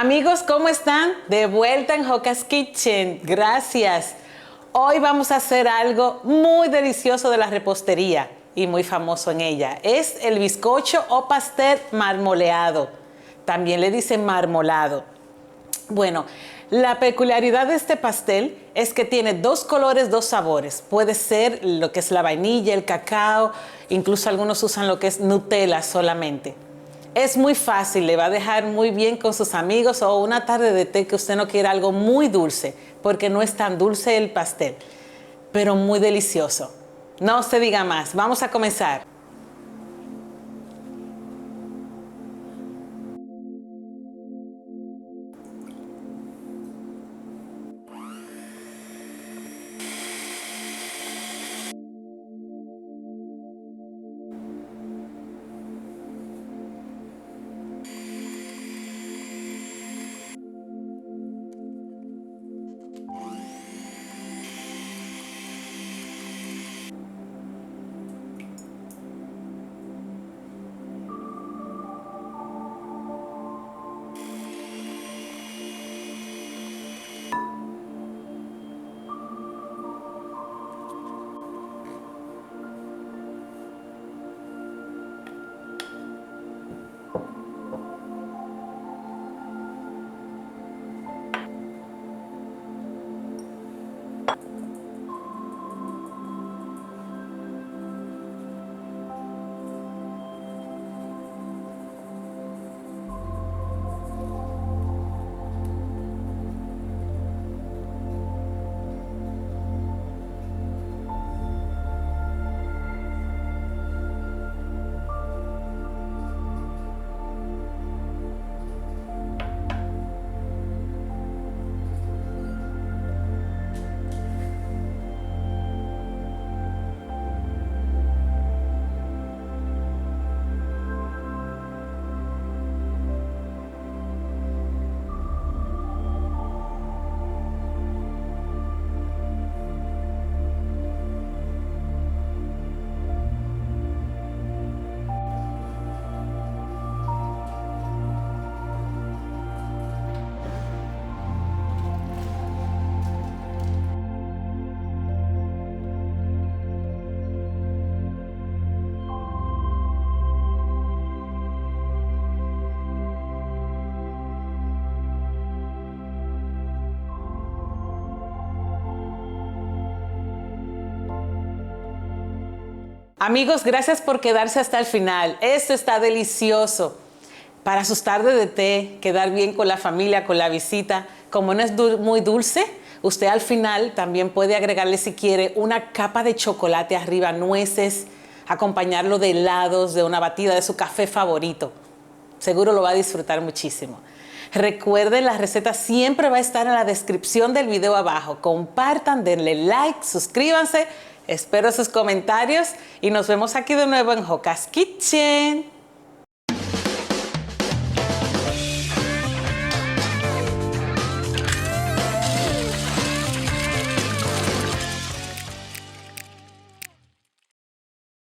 Amigos, ¿cómo están? De vuelta en Joca's Kitchen. Gracias. Hoy vamos a hacer algo muy delicioso de la repostería y muy famoso en ella. Es el bizcocho o pastel marmoleado. También le dicen marmolado. Bueno, la peculiaridad de este pastel es que tiene dos colores, dos sabores. Puede ser lo que es la vainilla, el cacao, incluso algunos usan lo que es Nutella solamente. Es muy fácil, le va a dejar muy bien con sus amigos o una tarde de té que usted no quiera algo muy dulce, porque no es tan dulce el pastel, pero muy delicioso. No se diga más, vamos a comenzar. Amigos, gracias por quedarse hasta el final. Esto está delicioso. Para sus tardes de té, quedar bien con la familia, con la visita. Como no es muy dulce, usted al final también puede agregarle, si quiere, una capa de chocolate arriba, nueces, acompañarlo de helados, de una batida de su café favorito. Seguro lo va a disfrutar muchísimo. Recuerden, la receta siempre va a estar en la descripción del video abajo. Compartan, denle like, suscríbanse. Espero sus comentarios y nos vemos aquí de nuevo en Joca's Kitchen.